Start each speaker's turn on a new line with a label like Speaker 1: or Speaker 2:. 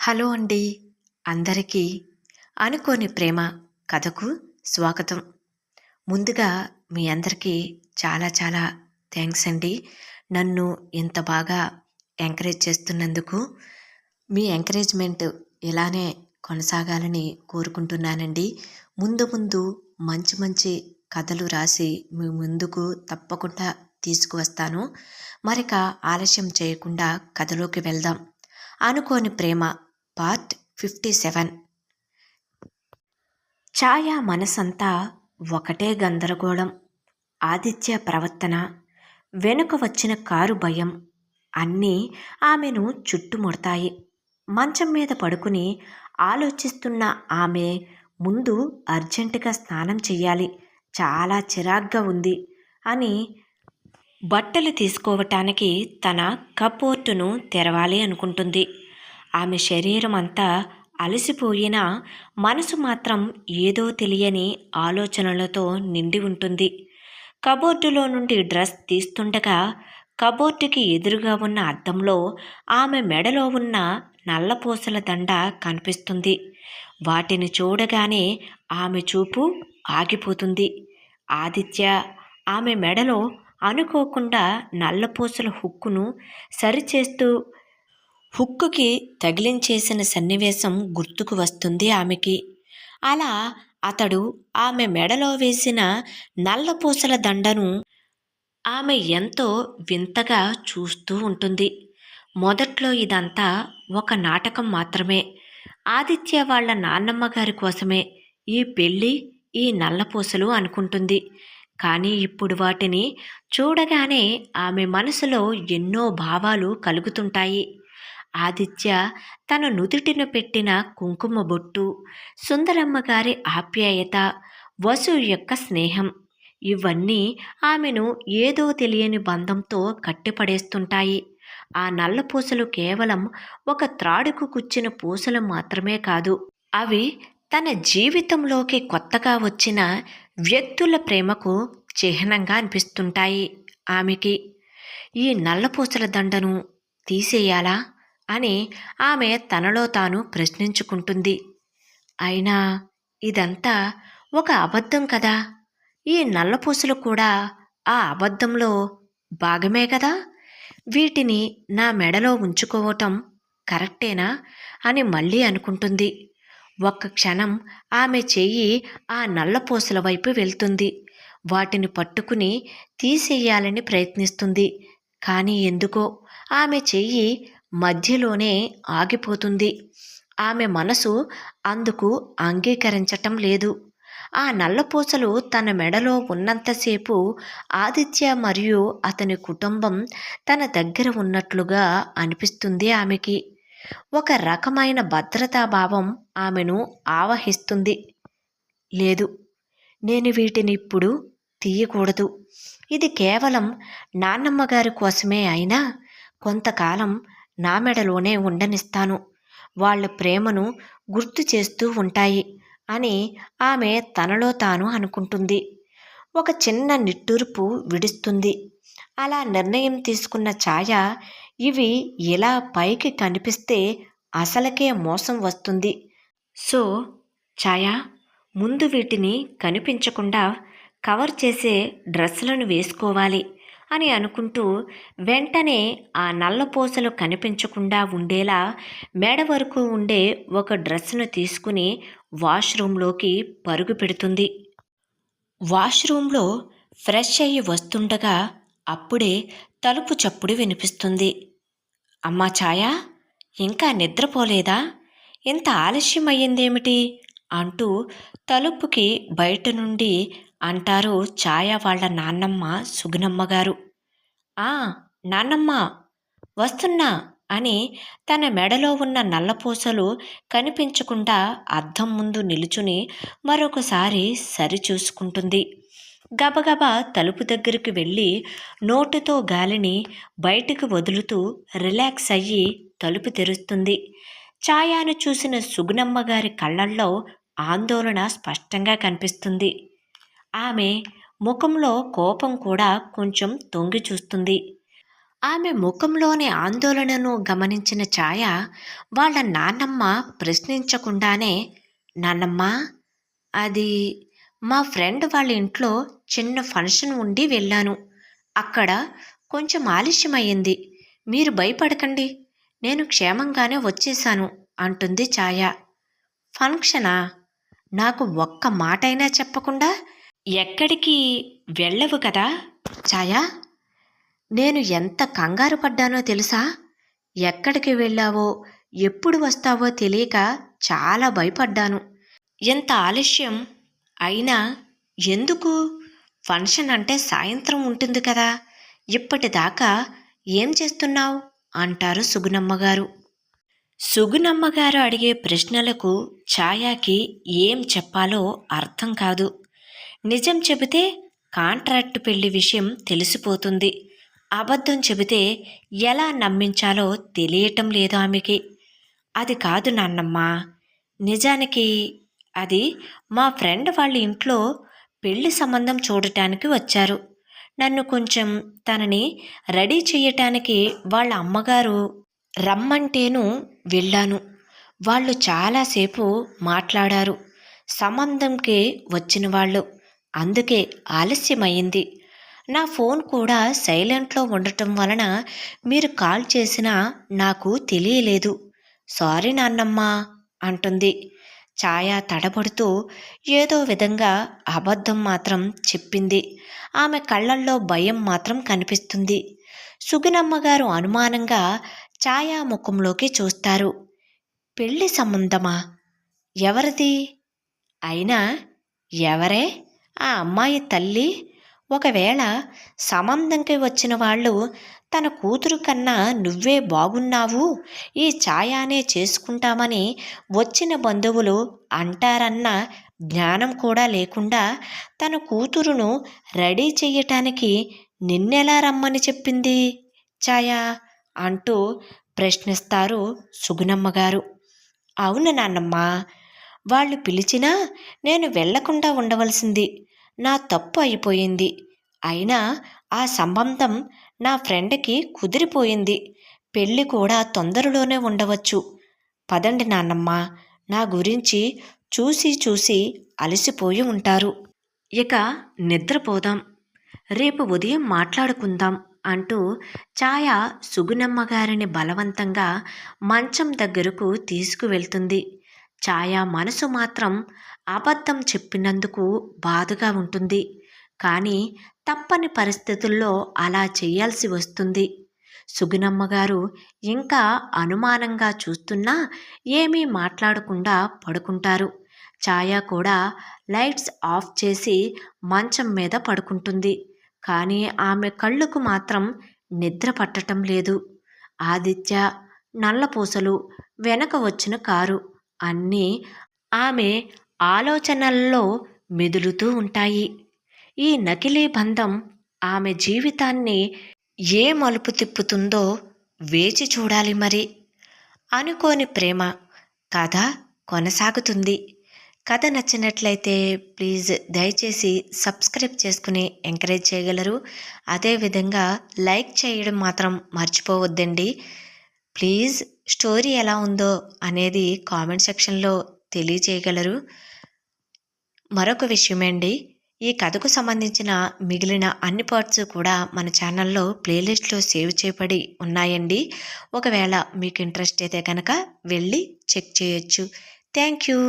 Speaker 1: Hello అండి. అందరికీ అనుకోని ప్రేమ కథకు స్వాగతం. ముందుగా మీ అందరికీ చాలా చాలా థ్యాంక్స్ అండి. నన్ను ఇంత బాగా ఎంకరేజ్ చేస్తున్నందుకు. మీ ఎంకరేజ్‌మెంట్ ఇలానే కొనసాగాలని కోరుకుంటున్నానండి. ముందు ముందు మంచి మంచి కథలు రాసి మీ ముందుకు తప్పకుండా తీసుకువస్తాను. మరిక ఆలస్యం చేయకుండా కథలోకి వెళ్దాం. అనుకోని ప్రేమ పార్ట్ 57. ఛాయ మనసంతా ఒకటే గందరగోళం. ఆదిత్య ప్రవర్తన, వెనుక వచ్చిన కారు భయం అన్నీ ఆమెను చుట్టుముడతాయి. మంచం మీద పడుకుని ఆలోచిస్తున్న ఆమె ముందు అర్జెంటుగా స్నానం చెయ్యాలి, చాలా చిరాగ్గా ఉంది అని బట్టలు తీసుకోవటానికి తన కప్బోర్డును తెరవాలి అనుకుంటుంది. ఆమె శరీరం అంతా అలసిపోయినా మనసు మాత్రం ఏదో తెలియని ఆలోచనలతో నిండి ఉంటుంది. కబోర్డులో నుండి డ్రెస్ తీస్తుండగా కబోర్డుకి ఎదురుగా ఉన్న అద్దంలో ఆమె మెడలో ఉన్న నల్లపూసల దండ కనిపిస్తుంది. వాటిని చూడగానే ఆమె చూపు ఆగిపోతుంది. ఆదిత్య ఆమె మెడలో అనుకోకుండా నల్లపూసల హుక్కును సరిచేస్తూ హుక్కుకి తగిలించేసిన సన్నివేశం గుర్తుకు వస్తుంది ఆమెకి. అలా అతడు ఆమె మెడలో వేసిన నల్లపూసల దండను ఆమె ఎంతో వింతగా చూస్తూ ఉంటుంది. మొదట్లో ఇదంతా ఒక నాటకం మాత్రమే. ఆదిత్య వాళ్ళ నాన్నమ్మ గారి కోసమే ఈ పెళ్ళి, ఈ నల్లపూసలు అనుకుంటుంది. కానీ ఇప్పుడు వాటిని చూడగానే ఆమె మనసులో ఎన్నో భావాలు కలుగుతుంటాయి. ఆదిత్య తన నుదుటిన పెట్టిన కుంకుమ బొట్టు, సుందరమ్మ గారి ఆప్యాయత, వసు యొక్క స్నేహం ఇవన్నీ ఆమెను ఏదో తెలియని బంధంతో కట్టిపడేస్తుంటాయి. ఆ నల్ల పూసలు కేవలం ఒక త్రాడుకు కుచ్చిన పూసలు మాత్రమే కాదు. అవి తన జీవితంలోకి కొత్తగా వచ్చిన వ్యక్తుల ప్రేమకు చిహ్నంగా అనిపిస్తుంటాయి ఆమెకి. ఈ నల్లపూసల దండను తీసేయాలా అని ఆమె తనలో తాను ప్రశ్నించుకుంటుంది. అయినా ఇదంతా ఒక అబద్ధం కదా, ఈ నల్లపూసలు కూడా ఆ అబద్ధంలో భాగమే కదా, వీటిని నా మెడలో ఉంచుకోవటం కరెక్టేనా అని మళ్ళీ అనుకుంటుంది. ఒక్క క్షణం ఆమె చెయ్యి ఆ నల్లపూసల వైపు వెళ్తుంది. వాటిని పట్టుకుని తీసేయాలని ప్రయత్నిస్తుంది. కానీ ఎందుకో ఆమె చెయ్యి మధ్యలోనే ఆగిపోతుంది. ఆమె మనసు అందుకు అంగీకరించటం లేదు. ఆ నల్లపూసలు తన మెడలో ఉన్నంతసేపు ఆదిత్య మరియు అతని కుటుంబం తన దగ్గర ఉన్నట్లుగా అనిపిస్తుంది ఆమెకి. ఒక రకమైన భద్రతాభావం ఆమెను ఆవహిస్తుంది. లేదు, నేను వీటిని ఇప్పుడు తీయకూడదు. ఇది కేవలం నాన్నమ్మగారి కోసమే అయినా కొంతకాలం నా మెడలోనే ఉండనిస్తాను. వాళ్ళ ప్రేమను గుర్తు చేస్తూ ఉంటాయి అని ఆమె తనలో తాను అనుకుంటుంది. ఒక చిన్న నిట్టూర్పు విడుస్తుంది. అలా నిర్ణయం తీసుకున్న ఛాయ ఇవి ఇలా పైకి కనిపిస్తే అసలకే మోసం వస్తుంది. సో ఛాయ, ముందు వీటిని కనిపించకుండా కవర్ చేసే డ్రెస్సులను వేసుకోవాలి అని అనుకుంటూ వెంటనే ఆ నల్లపూసలు కనిపించకుండా ఉండేలా మెడ వరకు ఉండే ఒక డ్రెస్సును తీసుకుని వాష్రూంలోకి పరుగు పెడుతుంది. వాష్రూంలో ఫ్రెష్ అయ్యి వస్తుండగా అప్పుడే తలుపు చప్పుడు వినిపిస్తుంది. అమ్మా ఛాయ, ఇంకా నిద్రపోలేదా? ఇంత ఆలస్యం అయ్యిందేమిటి అంటూ తలుపుకి బయట నుండి అంటారు ఛాయ వాళ్ళ నాన్నమ్మ సుగుణమ్మగారు. ఆ నాన్నమ్మ, వస్తున్నా అని తన మెడలో ఉన్న నల్లపూసలు కనిపించకుండా అద్దం ముందు నిలుచుని మరొకసారి సరిచూసుకుంటుంది. గబగబా తలుపు దగ్గరికి వెళ్ళి నోటుతో గాలిని బయటకు వదులుతూ రిలాక్స్ అయ్యి తలుపు తెరుస్తుంది. ఛాయాను చూసిన సుగుణమ్మగారి కళ్ళల్లో ఆందోళన స్పష్టంగా కనిపిస్తుంది. ఆమె ముఖంలో కోపం కూడా కొంచెం తొంగి చూస్తుంది. ఆమె ముఖంలోని ఆందోళనను గమనించిన ఛాయ వాళ్ళ నాన్నమ్మ ప్రశ్నించకుండానే, నాన్నమ్మ, అది మా ఫ్రెండ్ వాళ్ళ ఇంట్లో చిన్న ఫంక్షన్ ఉండి వెళ్ళాను. అక్కడ కొంచెం ఆలస్యమయ్యింది. మీరు భయపడకండి, నేను క్షేమంగానే వచ్చేశాను అంటుంది ఛాయ. ఫంక్షనా? నాకు ఒక్క మాటైనా చెప్పకుండా ఎక్కడికి వెళ్ళవు కదా ఛాయ? నేను ఎంత కంగారు పడ్డానో తెలుసా? ఎక్కడికి వెళ్ళావో, ఎప్పుడు వస్తావో తెలియక చాలా భయపడ్డాను. ఎంత ఆలస్యం అయినా ఎందుకు? ఫంక్షన్ అంటే సాయంత్రం ఉంటుంది కదా, ఇప్పటిదాకా ఏం చేస్తున్నావు అంటారు సుగుణమ్మగారు. సుగుణమ్మగారు అడిగే ప్రశ్నలకు ఛాయాకి ఏం చెప్పాలో అర్థం కాదు. నిజం చెబితే కాంట్రాక్టు పెళ్లి విషయం తెలిసిపోతుంది. అబద్ధం చెబితే ఎలా నమ్మించాలో తెలియటం లేదు ఆమెకి. అది కాదు నాన్నమ్మ, నిజానికి అది మా ఫ్రెండ్ వాళ్ళ ఇంట్లో పెళ్లి సంబంధం చూడటానికి వచ్చారు. నన్ను కొంచెం తనని రెడీ చేయటానికి వాళ్ళ అమ్మగారు రమ్మంటేను వెళ్ళాను. వాళ్ళు చాలాసేపు మాట్లాడారు. సంబంధంకి వచ్చిన వాళ్ళు, అందుకే ఆలస్యమైంది. నా ఫోన్ కూడా సైలెంట్లో ఉండటం వలన మీరు కాల్ చేసినా నాకు తెలియలేదు. సారీ నాన్నమ్మ అంటుంది. ఛాయ తడబడుతూ ఏదో విధంగా అబద్ధం మాత్రం చెప్పింది. ఆమె కళ్ళల్లో భయం మాత్రం కనిపిస్తుంది. సుగుణమ్మగారు అనుమానంగా ఛాయా ముఖంలోకి చూస్తారు. పెళ్లి సంబంధమా? ఎవరిది? అయినా ఎవరే ఆ అమ్మాయి తల్లి? ఒకవేళ సంబంధంకి వచ్చిన వాళ్ళు తన కూతురు కన్నా నువ్వే బాగున్నావు, ఈ ఛాయానే చేసుకుంటామని వచ్చిన బంధువులు అంటారన్న జ్ఞానం కూడా లేకుండా తన కూతురును రెడీ చెయ్యటానికి నిన్నెలా రమ్మని చెప్పింది ఛాయా అంటూ ప్రశ్నిస్తారు సుగుణమ్మగారు. అవును నాన్నమ్మ, వాళ్ళు పిలిచినా నేను వెళ్లకుండా ఉండవలసింది. నా తప్పు అయిపోయింది. అయినా ఆ సంబంధం నా ఫ్రెండ్కి కుదిరిపోయింది. పెళ్ళి కూడా తొందరలోనే ఉండవచ్చు. పదండి నాన్నమ్మ, నా గురించి చూసి చూసి అలసిపోయి ఉంటారు. ఇక నిద్రపోదాం, రేపు ఉదయం మాట్లాడుకుందాం అంటూ ఛాయ సుగుణమ్మగారిని బలవంతంగా మంచం దగ్గరకు తీసుకువెళ్తుంది. ఛాయ మనసు మాత్రం అబద్ధం చెప్పినందుకు బాధగా ఉంటుంది. కానీ తప్పని పరిస్థితుల్లో అలా చేయాల్సి వస్తుంది. సుగుణమ్మగారు ఇంకా అనుమానంగా చూస్తున్నా ఏమీ మాట్లాడకుండా పడుకుంటారు. ఛాయ కూడా లైట్స్ ఆఫ్ చేసి మంచం మీద పడుకుంటుంది. కానీ ఆమె కళ్ళకు మాత్రం నిద్ర పట్టటం లేదు. ఆదిత్య, నల్లపూసలు, వెనక వచ్చిన కారు అన్నీ ఆమె ఆలోచనల్లో మెదులుతూ ఉంటాయి. ఈ నకిలీ బంధం ఆమె జీవితాన్ని ఏ మలుపు తిప్పుతుందో వేచి చూడాలి మరి. అనుకోని ప్రేమ కథ కొనసాగుతుంది. కథ నచ్చినట్లయితే ప్లీజ్ దయచేసి సబ్స్క్రైబ్ చేసుకుని ఎంకరేజ్ చేయగలరు. అదేవిధంగా లైక్ చేయడం మాత్రం మర్చిపోవద్దండి. ప్లీజ్ స్టోరీ ఎలా ఉందో అనేది కామెంట్ సెక్షన్లో తెలియజేయగలరు. మరొక విషయమేండి, ఈ కథకు సంబంధించిన మిగిలిన అన్ని పార్ట్స్ కూడా మన ఛానల్లో ప్లేలిస్ట్లో సేవ్ చేయబడి ఉన్నాయండి. ఒకవేళ మీకు ఇంట్రెస్ట్ అయితే కనుక వెళ్ళి చెక్ చేయొచ్చు. Thank you.